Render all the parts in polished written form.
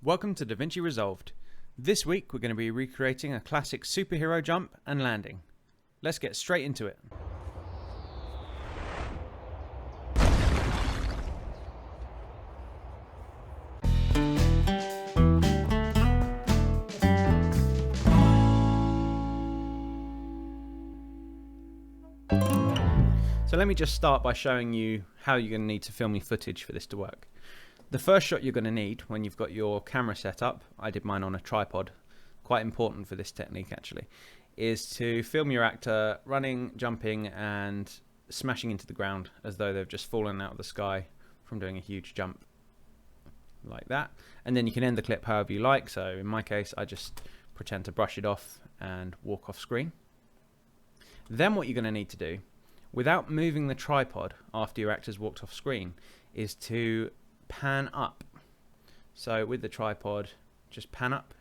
Welcome to Davinci Resolved. This week we're going to be recreating a classic superhero jump and landing. Let's get straight into it. So let me just start by showing you how you're going to need to film your footage for this to work. The first shot you're going to need when you've got your camera set up, I did mine on a tripod, quite important for this technique actually, is to film your actor running, jumping and smashing into the ground as though they've just fallen out of the sky from doing a huge jump like that. And then you can end the clip however you like, so in my case I just pretend to brush it off and walk off screen. Then what you're going to need to do, without moving the tripod after your actor's walked off screen, is to pan up. So with the tripod, just pan up,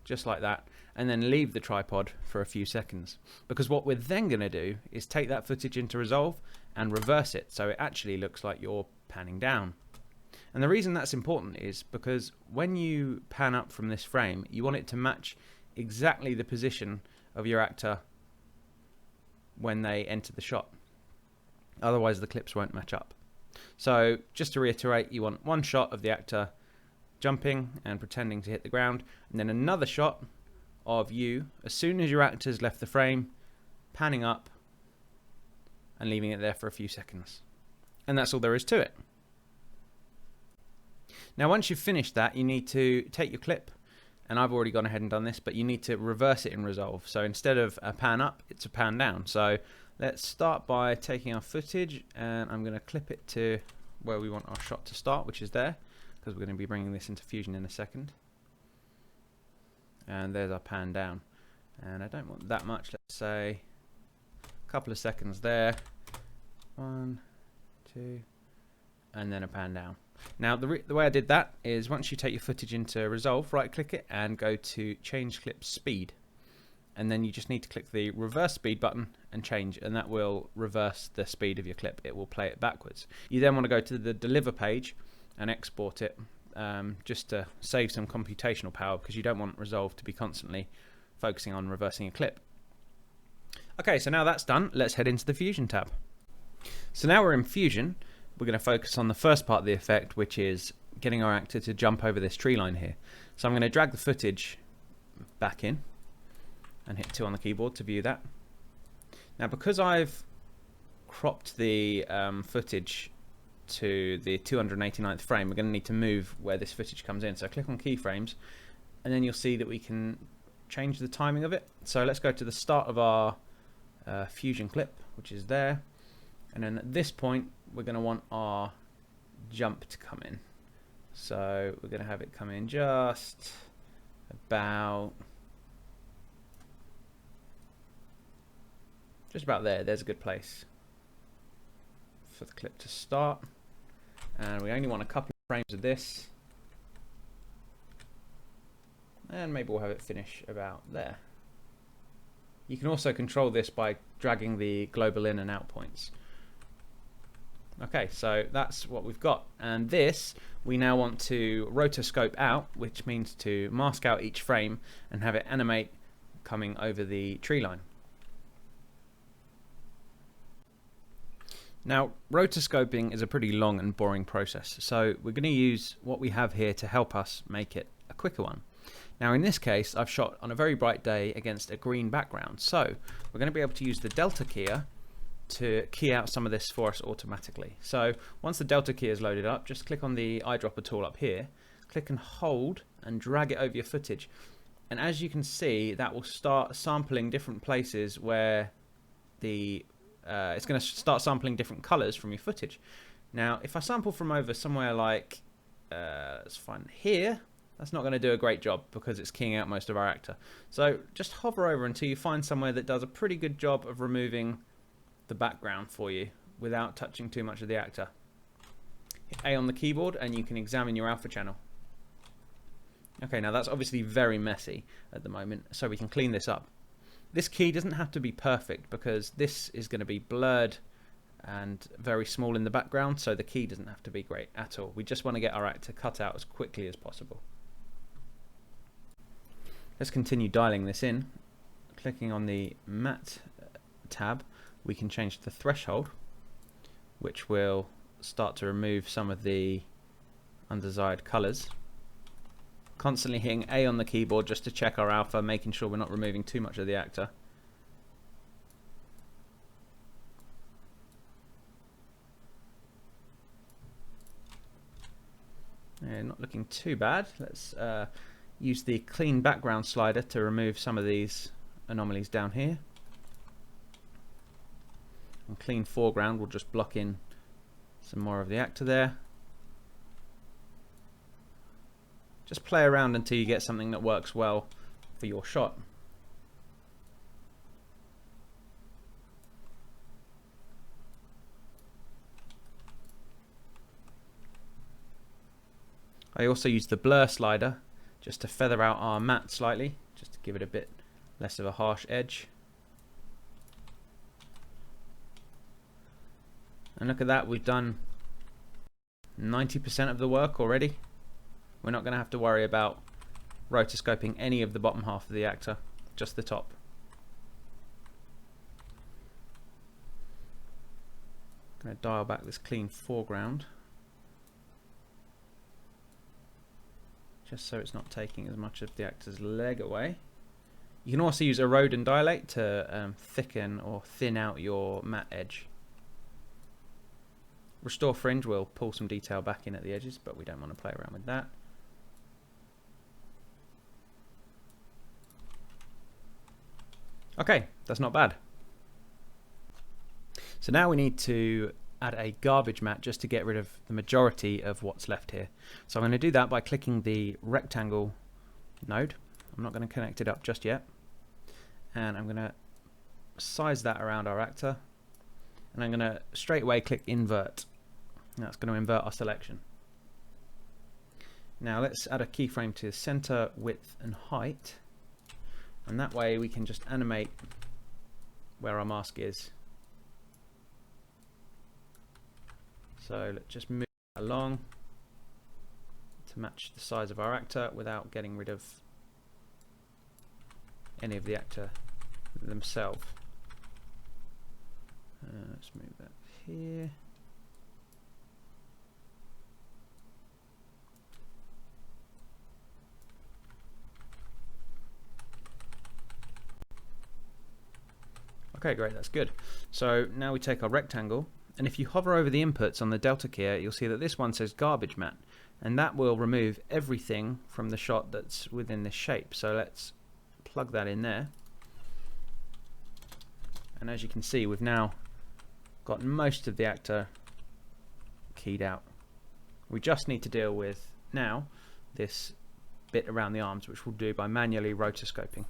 just like that, and then leave the tripod for a few seconds. Because what we're then going to do is take that footage into Resolve and reverse it, so it actually looks like you're panning down. And the reason that's important is because when you pan up from this frame, you want it to match exactly the position of your actor when they enter the shot. Otherwise the clips won't match up. So just to reiterate, you want one shot of the actor jumping and pretending to hit the ground, and then another shot of you as soon as your actor's left the frame, panning up and leaving it there for a few seconds. And that's all there is to it. Now once you've finished that, you need to take your clip, and I've already gone ahead and done this, but you need to reverse it in Resolve. So instead of a pan up, it's a pan down. So let's start by taking our footage, and I'm going to clip it to where we want our shot to start, which is there, because we're going to be bringing this into Fusion in a second. And there's our pan down. And I don't want that much, let's say a couple of seconds there. 1, 2, and then a pan down. Now the way I did that is once you take your footage into Resolve, right click it and go to change clip speed. And then you just need to click the reverse speed button and change, and that will reverse the speed of your clip. It will play it backwards. You then want to go to the deliver page and export it, just to save some computational power, because you don't want Resolve to be constantly focusing on reversing a clip. Okay, so now that's done, let's head into the Fusion tab. So now we're in Fusion, we're going to focus on the first part of the effect, which is getting our actor to jump over this tree line here. So I'm going to drag the footage back in and hit 2 on the keyboard to view that. Now because I've cropped the footage to the 289th frame, we're going to need to move where this footage comes in. So click on keyframes, and then you'll see that we can change the timing of it. So let's go to the start of our Fusion clip, which is there, and then at this point we're going to want our jump to come in. So we're going to have it come in just about there. There's a good place for the clip to start, and we only want a couple of frames of this, and maybe we'll have it finish about there. You can also control this by dragging the global in and out points. Okay, so that's what we've got, and this we now want to rotoscope out, which means to mask out each frame and have it animate coming over the tree line. Now, rotoscoping is a pretty long and boring process, so we're going to use what we have here to help us make it a quicker one. Now in this case, I've shot on a very bright day against a green background, so we're going to be able to use the Delta keyer to key out some of this for us automatically. So once the Delta key is loaded up, just click on the eyedropper tool up here, click and hold and drag it over your footage, and as you can see, that will start sampling different places where the it's going to start sampling different colors from your footage. Now if I sample from over somewhere like let's find here, that's not going to do a great job because it's keying out most of our actor. So just hover over until you find somewhere that does a pretty good job of removing the background for you without touching too much of the actor. Hit A on the keyboard and you can examine your alpha channel. Okay, now that's obviously very messy at the moment, so we can clean this up. This key doesn't have to be perfect because this is going to be blurred and very small in the background, so the key doesn't have to be great at all. We just want to get our actor cut out as quickly as possible. Let's continue dialing this in. Clicking on the matte tab, we can change the threshold, which will start to remove some of the undesired colors. Constantly hitting A on the keyboard just to check our alpha, making sure we're not removing too much of the actor. Not looking too bad. Let's use the clean background slider to remove some of these anomalies down here. And clean foreground will just block in some more of the actor there. Just play around until you get something that works well for your shot. I also use the blur slider just to feather out our matte slightly, just to give it a bit less of a harsh edge. And look at that, we've done 90% of the work already. We're not going to have to worry about rotoscoping any of the bottom half of the actor, just the top. I'm going to dial back this clean foreground, just so it's not taking as much of the actor's leg away. You can also use erode and dilate to thicken or thin out your matte edge. Restore fringe will pull some detail back in at the edges, but we don't want to play around with that. Okay, that's not bad. So now we need to add a garbage matte just to get rid of the majority of what's left here. So I'm going to do that by clicking the rectangle node. I'm not going to connect it up just yet. And I'm going to size that around our actor. And I'm going to straight away click invert. That's going to invert our selection. Now let's add a keyframe to center, width and height. And that way we can just animate where our mask is. So let's just move along to match the size of our actor without getting rid of any of the actor themselves. Let's move that here. Okay, great, that's good. So now we take our rectangle, and if you hover over the inputs on the delta key, you'll see that this one says garbage matte, and that will remove everything from the shot that's within this shape. So let's plug that in there. And as you can see, we've now got most of the actor keyed out. We just need to deal with now this bit around the arms, which we'll do by manually rotoscoping.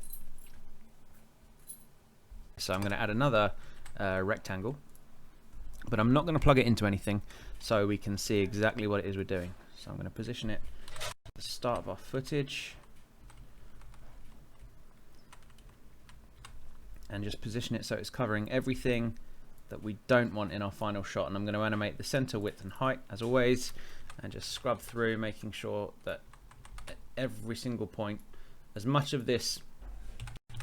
So I'm going to add another rectangle, but I'm not going to plug it into anything so we can see exactly what it is we're doing. So I'm going to position it at the start of our footage and just position it so it's covering everything that we don't want in our final shot. And I'm going to animate the center, width and height as always, and just scrub through, making sure that at every single point as much of this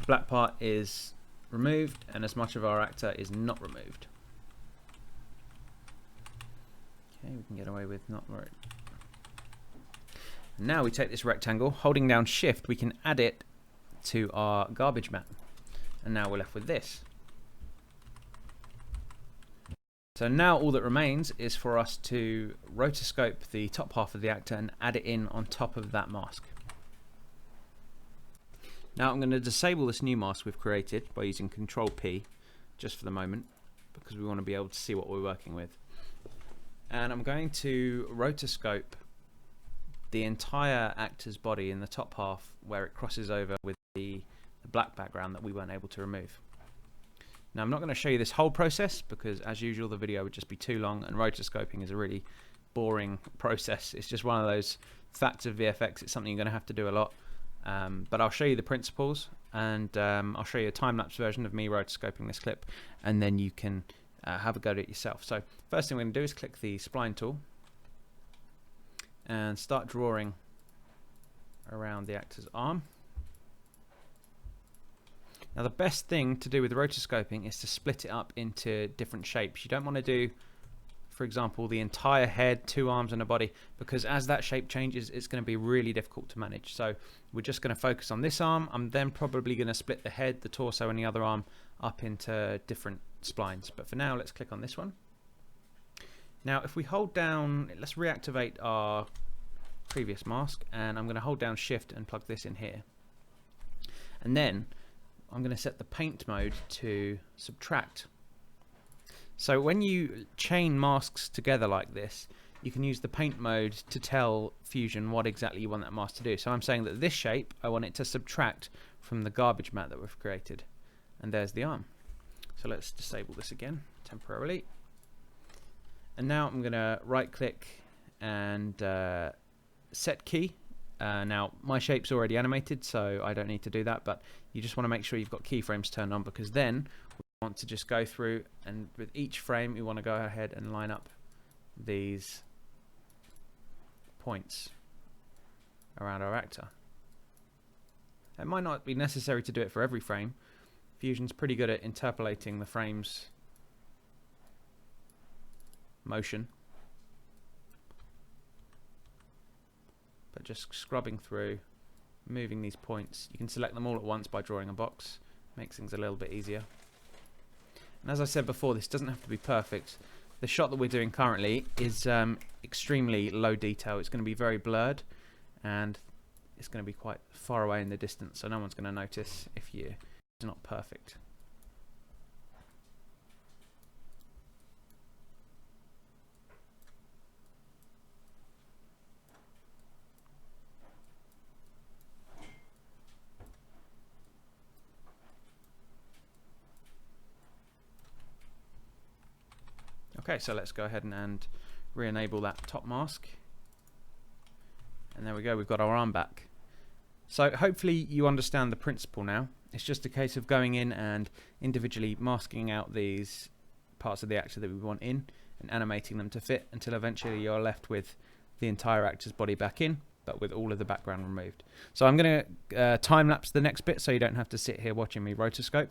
black part is removed and as much of our actor is not removed. Okay, we can get away with not right. Now we take this rectangle, holding down shift we can add it to our garbage matte, and now we're left with this. So now all that remains is for us to rotoscope the top half of the actor and add it in on top of that mask. Now I'm going to disable this new mask we've created by using Control P just for the moment, because we want to be able to see what we're working with. And I'm going to rotoscope the entire actor's body in the top half where it crosses over with the black background that we weren't able to remove. Now I'm not going to show you this whole process because as usual the video would just be too long, and rotoscoping is a really boring process. It's just one of those facts of VFX. It's something you're going to have to do a lot. But I'll show you the principles, and I'll show you a time-lapse version of me rotoscoping this clip, and then you can have a go at it yourself. So first thing we're going to do is click the spline tool and start drawing around the actor's arm. Now the best thing to do with rotoscoping is to split it up into different shapes. You don't want to do, for example, the entire head, 2 arms and a body, because as that shape changes it's going to be really difficult to manage. So we're just going to focus on this arm. I'm then probably going to split the head, the torso and the other arm up into different splines, but for now let's click on this one. Now if we hold down, let's reactivate our previous mask, and I'm going to hold down shift and plug this in here, and then I'm going to set the paint mode to subtract. So when you chain masks together like this, you can use the paint mode to tell Fusion what exactly you want that mask to do. So I'm saying that this shape, I want it to subtract from the garbage matte that we've created. And there's the arm. So let's disable this again temporarily. And now I'm going to right click and set key. Now my shape's already animated, so I don't need to do that, but you just want to make sure you've got keyframes turned on, because then we want to just go through and with each frame we want to go ahead and line up these points around our actor. It might not be necessary to do it for every frame. Fusion's pretty good at interpolating the frame's motion, but just scrubbing through, moving these points. You can select them all at once by drawing a box. Makes things a little bit easier. And as I said before, this doesn't have to be perfect. The shot that we're doing currently is extremely low detail. It's going to be very blurred, and it's going to be quite far away in the distance, so no one's going to notice if it's not perfect. Okay, so let's go ahead and re-enable that top mask. And there we go, we've got our arm back. So hopefully you understand the principle now. It's just a case of going in and individually masking out these parts of the actor that we want in and animating them to fit until eventually you're left with the entire actor's body back in, but with all of the background removed. So I'm going to time-lapse the next bit so you don't have to sit here watching me rotoscope,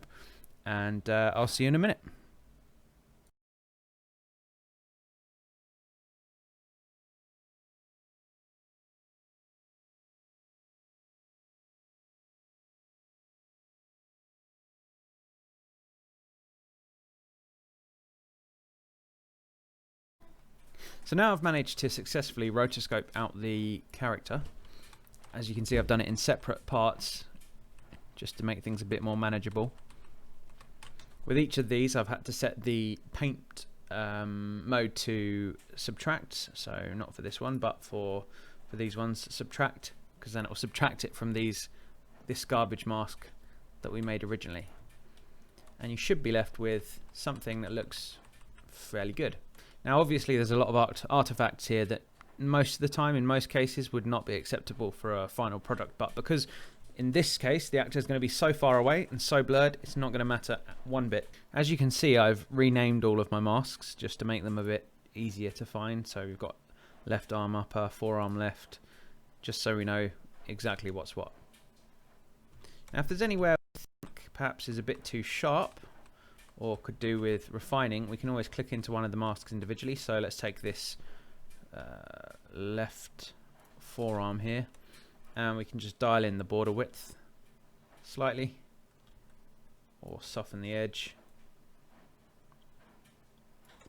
and I'll see you in a minute. So now I've managed to successfully rotoscope out the character. As you can see, I've done it in separate parts just to make things a bit more manageable. With each of these I've had to set the paint mode to subtract, so not for this one but for these ones subtract, because then it will subtract it from this garbage mask that we made originally, and you should be left with something that looks fairly good. Now obviously there's a lot of artifacts here that most of the time, in most cases, would not be acceptable for a final product, but because in this case the actor is going to be so far away and so blurred, it's not going to matter one bit. As you can see, I've renamed all of my masks just to make them a bit easier to find. So we've got left arm upper, forearm left, just so we know exactly what's what. Now if there's anywhere we think perhaps is a bit too sharp or could do with refining, we can always click into one of the masks individually. So let's take this left forearm here, and we can just dial in the border width slightly or soften the edge.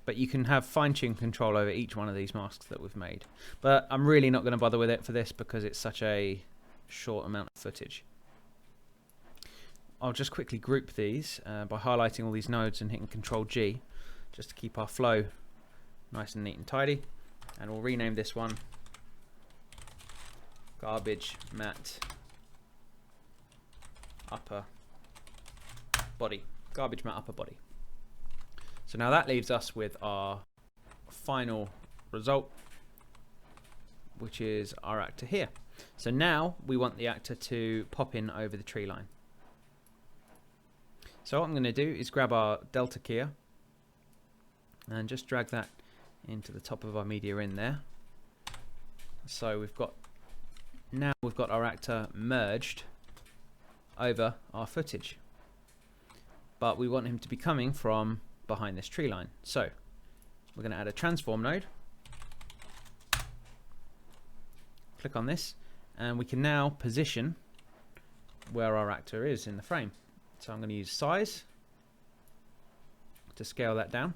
But you can have fine-tune control over each one of these masks that we've made. But I'm really not going to bother with it for this because it's such a short amount of footage. I'll just quickly group these by highlighting all these nodes and hitting Control G just to keep our flow nice and neat and tidy. And we'll rename this one Garbage Matte Upper Body. Garbage Matte Upper Body. So now that leaves us with our final result, which is our actor here. So now we want the actor to pop in over the tree line. So what I'm going to do is grab our delta keyer and just drag that into the top of our media in there. So we've got our actor merged over our footage, but we want him to be coming from behind this tree line. So we're going to add a transform node, click on this, and we can now position where our actor is in the frame. So I'm going to use size to scale that down,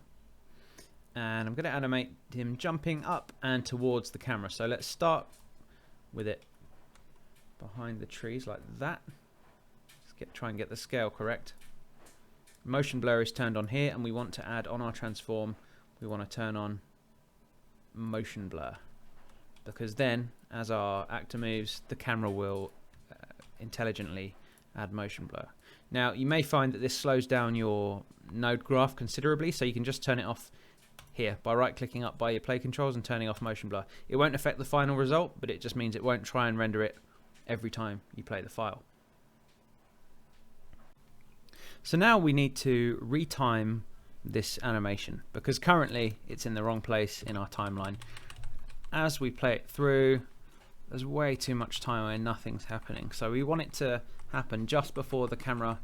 and I'm going to animate him jumping up and towards the camera. So let's start with it behind the trees like that. Let's try and get the scale correct. Motion blur is turned on here, and we want to add on our transform, we want to turn on motion blur, because then as our actor moves, the camera will intelligently add motion blur. Now you may find that this slows down your node graph considerably, so you can just turn it off here by right clicking up by your play controls and turning off motion blur. It won't affect the final result, but it just means it won't try and render it every time you play the file. So now we need to retime this animation, because currently it's in the wrong place in our timeline. As we play it through, there's way too much time where nothing's happening, so we want it to happen just before the camera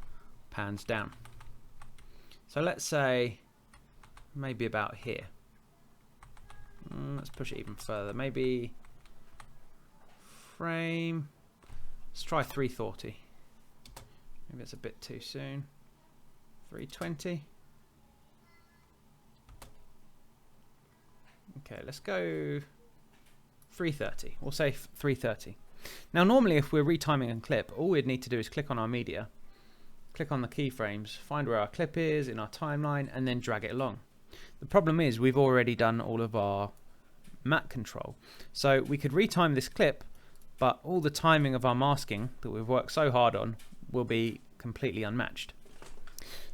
pans down. So let's say maybe about here. Let's push it even further, maybe frame, let's try 340. Maybe it's a bit too soon. 320. Okay, let's go 330. We'll say 330. Now normally if we're retiming a clip, all we'd need to do is click on our media, click on the keyframes, find where our clip is in our timeline, and then drag it along. The problem is we've already done all of our matte control. So we could retime this clip, but all the timing of our masking that we've worked so hard on will be completely unmatched.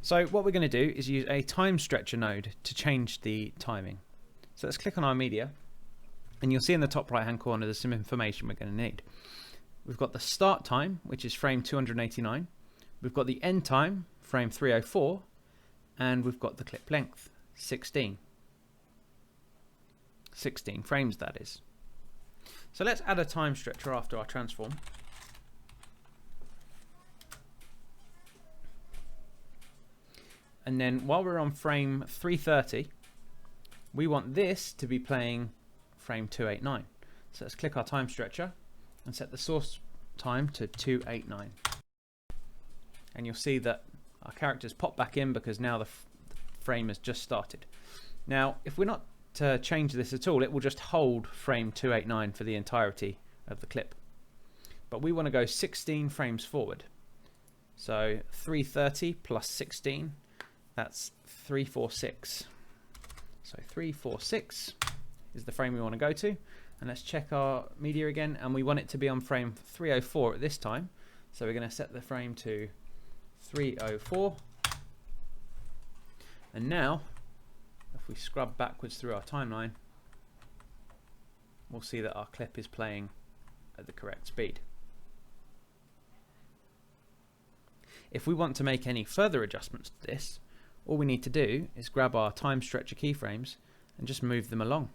So what we're going to do is use a TimeStretcher node to change the timing. So let's click on our media, and you'll see in the top right hand corner there's some information we're going to need. We've got the start time, which is frame 289. We've got the end time, frame 304, and we've got the clip length, 16. 16 frames, that is. So let's add a TimeStretcher after our transform. And then while we're on frame 330, we want this to be playing frame 289. So let's click our TimeStretcher and set the source time to 289. And you'll see that our characters pop back in because now the frame has just started. Now, if we're not to change this at all, it will just hold frame 289 for the entirety of the clip. But we want to go 16 frames forward. So 330 plus 16, that's 346. So 346 is the frame we want to go to. And let's check our media again, and we want it to be on frame 304 at this time. So we're going to set the frame to 304. And now, if we scrub backwards through our timeline, we'll see that our clip is playing at the correct speed. If we want to make any further adjustments to this, all we need to do is grab our TimeStretcher keyframes and just move them along,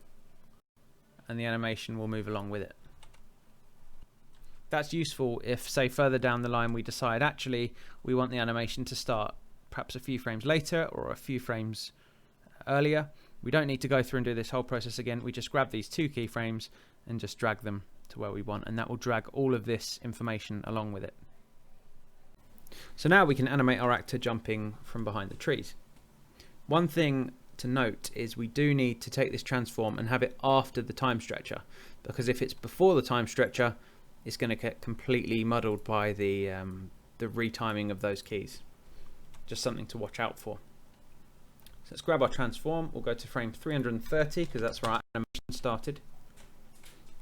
and the animation will move along with it. That's useful if, say, further down the line we decide actually we want the animation to start perhaps a few frames later or a few frames earlier. We don't need to go through and do this whole process again. We just grab these two keyframes and just drag them to where we want, and that will drag all of this information along with it. So now we can animate our actor jumping from behind the trees. One thing to note is we do need to take this transform and have it after the TimeStretcher, because if it's before the TimeStretcher, it's going to get completely muddled by the retiming of those keys. Just something to watch out for. So let's grab our transform. We'll go to frame 330 because that's where our animation started,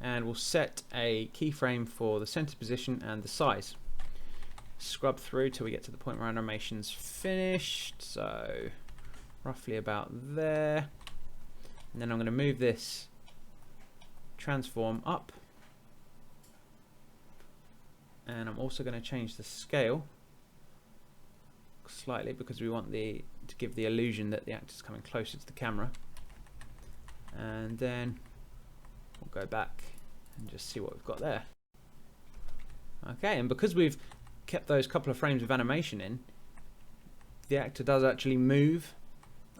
and we'll set a keyframe for the center position and the size. Scrub through till we get to the point where animation's finished, so roughly about there. And then I'm going to move this transform up, and I'm also going to change the scale slightly because we want to give the illusion that the actor's coming closer to the camera. And then we'll go back and just see what we've got there. Okay, and because we've kept those couple of frames of animation in, the actor does actually move.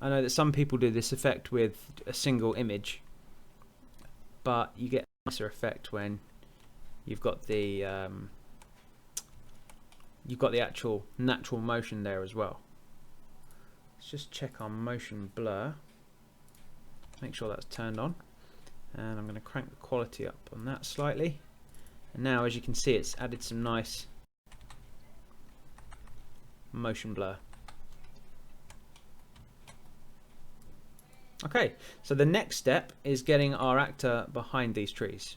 I know that some people do this effect with a single image, but you get a nicer effect when you've got the actual natural motion there as well. Let's just check our motion blur, make sure that's turned on, and I'm going to crank the quality up on that slightly. And now, as you can see, it's added some nice motion blur. Okay, so the next step is getting our actor behind these trees.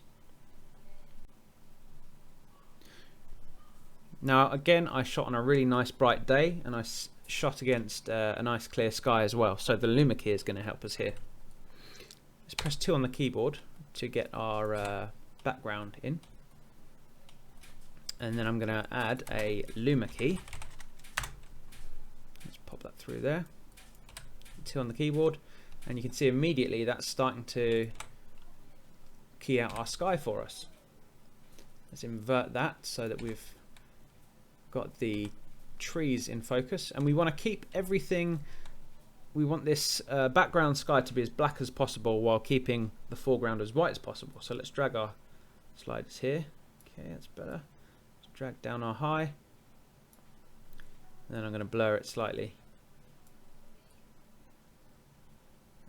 Now again, I shot on a really nice bright day, and I shot against a nice clear sky as well, so the luma key is going to help us here. Let's press 2 on the keyboard to get our background in, and then I'm going to add a luma key. Let's pop that through there. 2 on the keyboard, and you can see immediately that's starting to key out our sky for us. Let's invert that so that we've got the trees in focus, and we want to keep everything. We want this background sky to be as black as possible while keeping the foreground as white as possible. So let's drag our sliders here. Okay, that's better. Let's drag down our high, and then I'm going to blur it slightly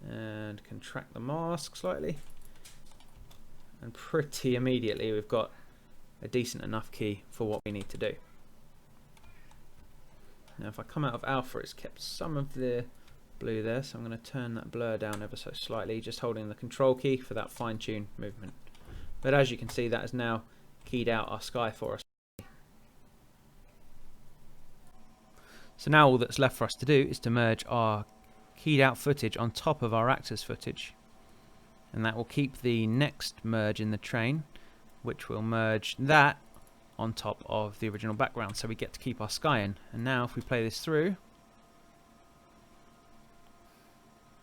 and contract the mask slightly, and pretty immediately we've got a decent enough key for what we need to do. Now if I come out of alpha, it's kept some of the blue there, so I'm going to turn that blur down ever so slightly, just holding the control key for that fine-tune movement. But as you can see, that has now keyed out our sky for us. So now all that's left for us to do is to merge our keyed out footage on top of our actor's footage, and that will keep the next merge in the train, which will merge that on top of the original background, so we get to keep our sky in. And now if we play this through,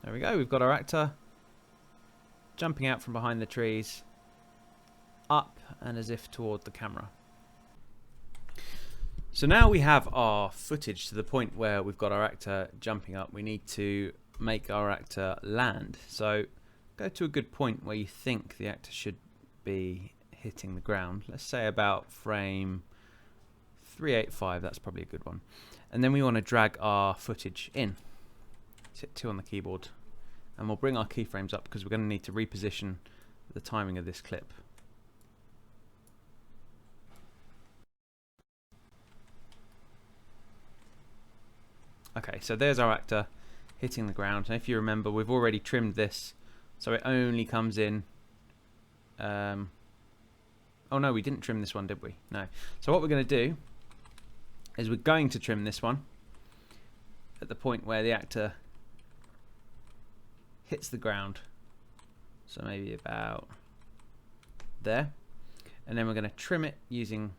there we go, we've got our actor jumping out from behind the trees, up and as if toward the camera. So now we have our footage to the point where we've got our actor jumping up. We need to make our actor land. So go to a good point where you think the actor should be hitting the ground. Let's say about frame 385, that's probably a good one. And then we want to drag our footage in. Let's hit 2 on the keyboard, and we'll bring our keyframes up because we're going to need to reposition the timing of this clip. Okay, so there's our actor hitting the ground, and if you remember, we've already trimmed this so it only comes in oh no, we didn't trim this one, did we? No. So what we're going to do is we're going to trim this one at the point where the actor hits the ground, so maybe about there, and then we're going to trim it using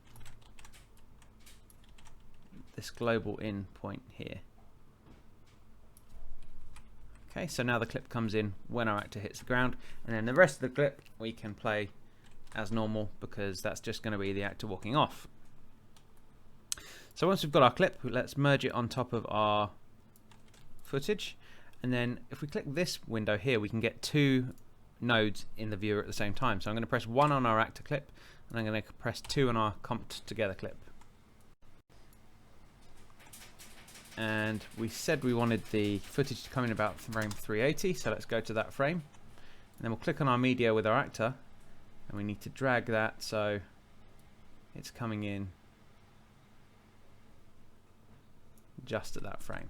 this global in point here. Okay, so now the clip comes in when our actor hits the ground, and then the rest of the clip we can play as normal because that's just going to be the actor walking off. So once we've got our clip, let's merge it on top of our footage, and then if we click this window here, we can get 2 nodes in the viewer at the same time. So I'm going to press 1 on our actor clip, and I'm going to press 2 on our comped together clip. And we said we wanted the footage to come in about frame 380, so let's go to that frame, and then we'll click on our media with our actor, and we need to drag that so it's coming in just at that frame.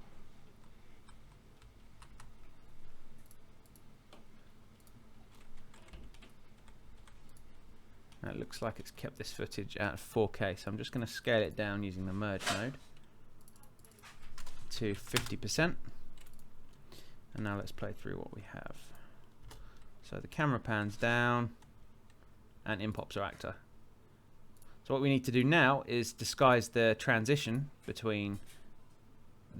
Now it looks like it's kept this footage at 4K, so I'm just going to scale it down using the merge node to 50%, and now let's play through what we have. So the camera pans down and in pops our actor. So what we need to do now is disguise the transition between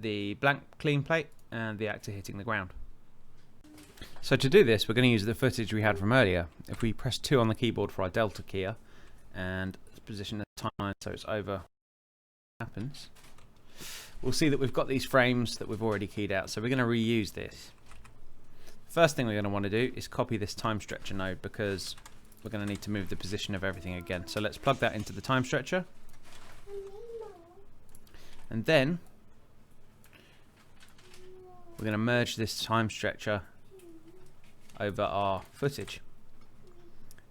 the blank clean plate and the actor hitting the ground. So to do this, we're going to use the footage we had from earlier. If we press 2 on the keyboard for our delta keyer and position the timeline so it's over happens, we'll see that we've got these frames that we've already keyed out. So we're going to reuse this. First thing we're going to want to do is copy this TimeStretcher node, because we're going to need to move the position of everything again. So let's plug that into the TimeStretcher. And then we're going to merge this TimeStretcher over our footage.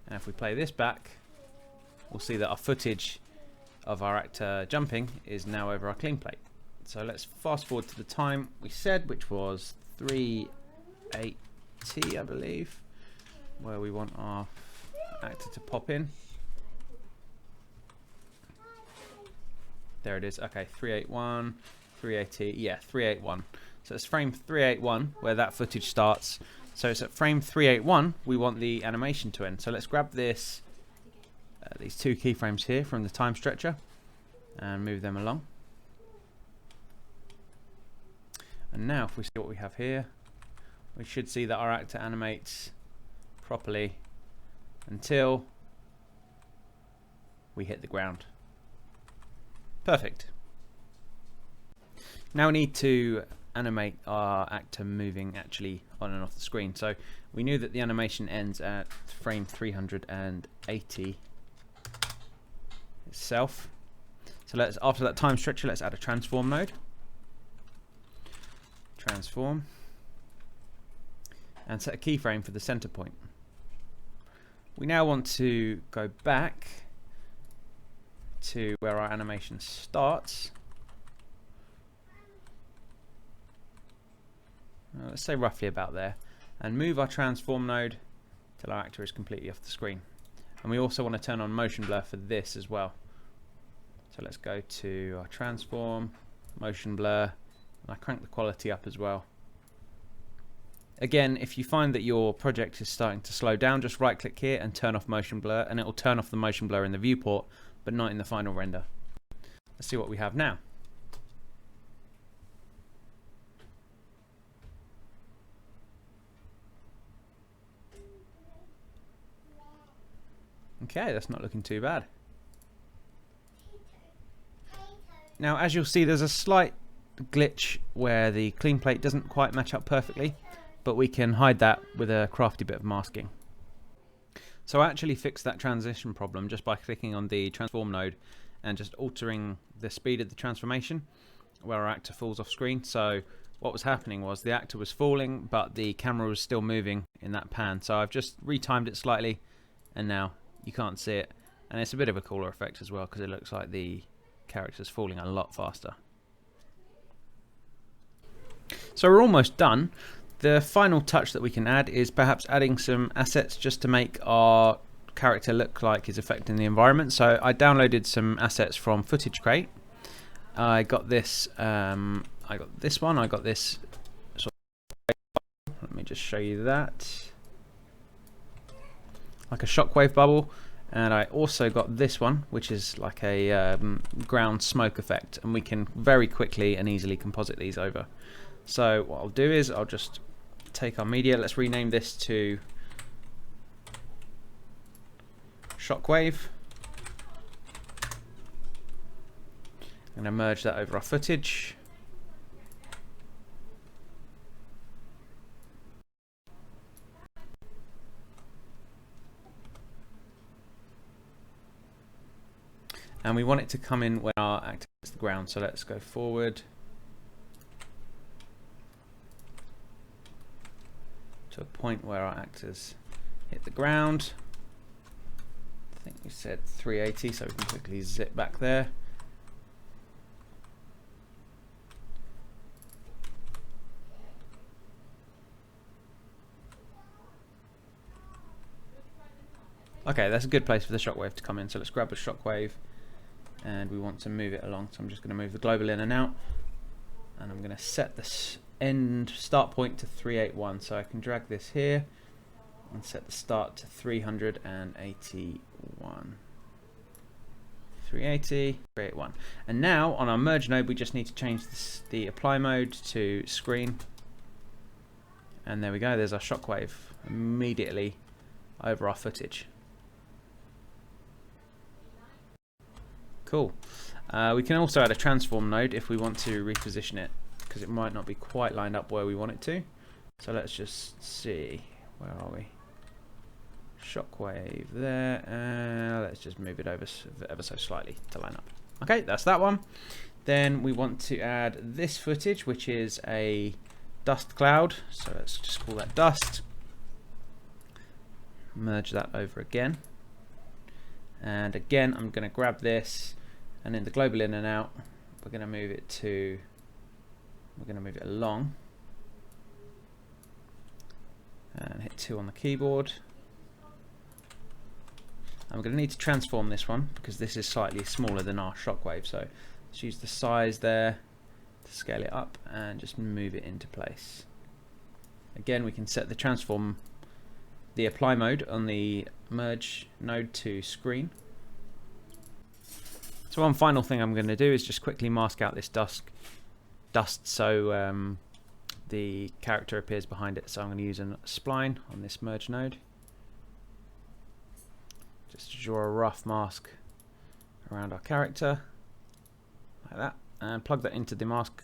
And if we play this back, we'll see that our footage of our actor jumping is now over our clean plate. So let's fast forward to the time we said, which was 3:8 I believe, where we want our actor to pop in. There it is. Okay, 381, 380, yeah, 381. So it's frame 381 where that footage starts. So it's at frame 381 we want the animation to end. So let's grab this, these 2 keyframes here from the TimeStretcher and move them along. And now if we see what we have here, we should see that our actor animates properly until we hit the ground. Perfect. Now we need to animate our actor moving actually on and off the screen. So we knew that the animation ends at frame 380 itself. So let's, after that TimeStretcher, let's add a transform node. Transform. And set a keyframe for the center point. We now want to go back to where our animation starts. Let's say roughly about there, and move our transform node till our actor is completely off the screen. And we also want to turn on motion blur for this as well. So let's go to our transform, motion blur, and I crank the quality up as well. Again, if you find that your project is starting to slow down, just right click here and turn off motion blur, and it will turn off the motion blur in the viewport but not in the final render. Let's see what we have now. Okay, that's not looking too bad. Now, as you'll see, there's a slight glitch where the clean plate doesn't quite match up perfectly, but we can hide that with a crafty bit of masking. So I actually fixed that transition problem just by clicking on the transform node and just altering the speed of the transformation where our actor falls off screen. So what was happening was the actor was falling, but the camera was still moving in that pan. So I've just retimed it slightly, and now you can't see it. And it's a bit of a cooler effect as well, because it looks like the character's falling a lot faster. So we're almost done. The final touch that we can add is perhaps adding some assets just to make our character look like he's affecting the environment. So I downloaded some assets from Footage Crate. I got this one, I got this sort of, let me just show you that, like a shockwave bubble, and I also got this one, which is like a ground smoke effect, and we can very quickly and easily composite these over. So what I'll do is I'll just take our media, let's rename this to Shockwave. I'm going to merge that over our footage. And we want it to come in when our actor hits the ground, so let's go forward to a point where our actors hit the ground. I think we said 380, so we can quickly zip back there. Okay, that's a good place for the shockwave to come in, so let's grab a shockwave and we want to move it along. So I'm just going to move the global in and out, and I'm going to set this end start point to 381, so I can drag this here and set the start to 381. 380, create one. And now on our merge node, we just need to change the apply mode to screen. And there we go, there's our shockwave immediately over our footage. Cool. We can also add a transform node if we want to reposition it, because it might not be quite lined up where we want it to. So let's just see, where are we? Shockwave there, let's just move it over ever so slightly to line up. Okay, that's that one. Then we want to add this footage, which is a dust cloud, so let's just call that dust. Merge that over again, and again I'm going to grab this, and in the global in and out we're going to move it along and hit 2 on the keyboard. I'm going to need to transform this one because this is slightly smaller than our shockwave, so let's use the size there to scale it up and just move it into place. Again, we can set the apply mode on the merge node to screen. So one final thing I'm going to do is just quickly mask out this dust so the character appears behind it. So I'm going to use a spline on this merge node just to draw a rough mask around our character like that, and plug that into the mask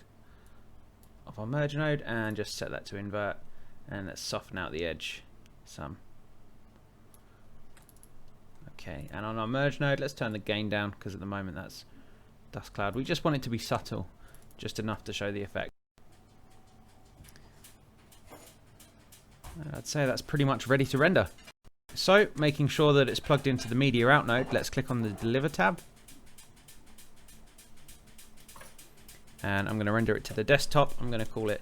of our merge node and just set that to invert, and let's soften out the edge some. Okay, and on our merge node, let's turn the gain down because at the moment that's dust cloud. We just want it to be subtle, just enough to show the effect. I'd say that's pretty much ready to render. So, making sure that it's plugged into the media out node, let's click on the deliver tab. And I'm going to render it to the desktop. I'm going to call it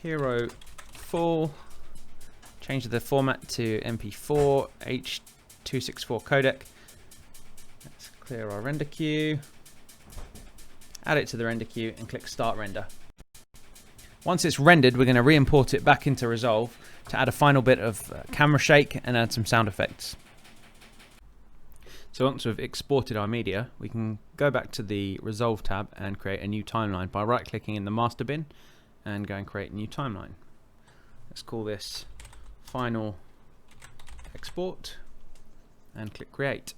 Hero Full. Change the format to MP4 H.264 codec. Let's clear our render queue. Add it to the render queue and click Start Render. Once it's rendered, we're going to re-import it back into Resolve to add a final bit of camera shake and add some sound effects. So once we've exported our media, we can go back to the Resolve tab and create a new timeline by right-clicking in the master bin and go and create a new timeline. Let's call this Final Export and click Create.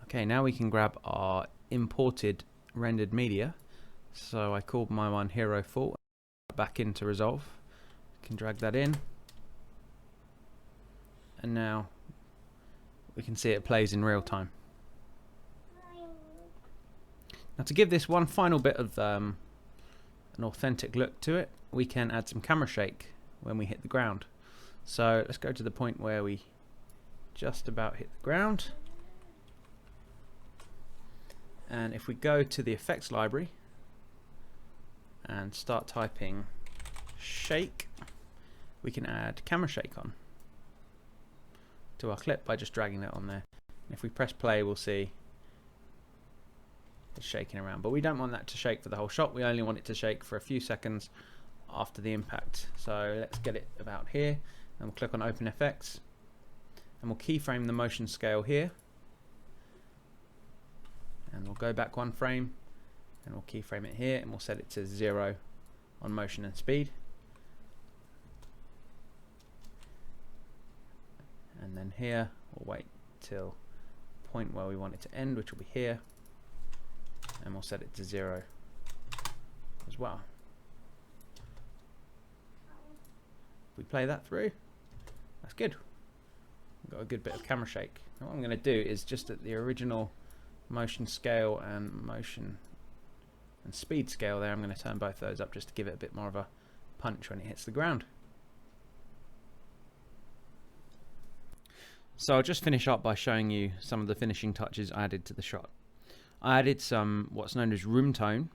Okay, now we can grab our imported rendered media. So I called my one Hero Full, back into Resolve. Can drag that in, and now we can see it plays in real time. Now to give this one final bit of an authentic look to it, we can add some camera shake when we hit the ground. So let's go to the point where we just about hit the ground, and if we go to the effects library and start typing shake, we can add camera shake on to our clip by just dragging that on there. And if we press play, we'll see it's shaking around, but we don't want that to shake for the whole shot. We only want it to shake for a few seconds after the impact. So let's get it about here, and we'll click on Open FX, and we'll keyframe the motion scale here, and we'll go back one frame and we'll keyframe it here, and we'll set it to 0 on motion and speed. And then here we'll wait till the point where we want it to end, which will be here, and we'll set it to 0 as well. If we play that through, that's good. We've got a good bit of camera shake. Now what I'm going to do is just at the original motion scale and motion and speed scale there, I'm going to turn both those up just to give it a bit more of a punch when it hits the ground. So I'll just finish up by showing you some of the finishing touches I added to the shot. I added some what's known as room tone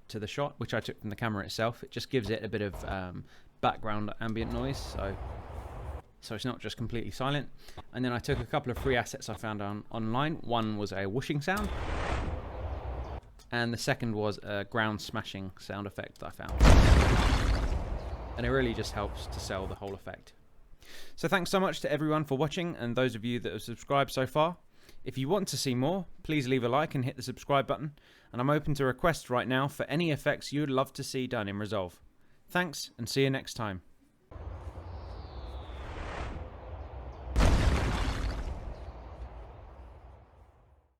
to the shot, which I took from the camera itself. It just gives it a bit of background ambient noise, so it's not just completely silent. And then I took a couple of free assets I found online. One was a whooshing sound, and the second was a ground smashing sound effect that I found. And it really just helps to sell the whole effect. So thanks so much to everyone for watching, and those of you that have subscribed so far. If you want to see more, please leave a like and hit the subscribe button, and I'm open to requests right now for any effects you would love to see done in Resolve. Thanks, and see you next time.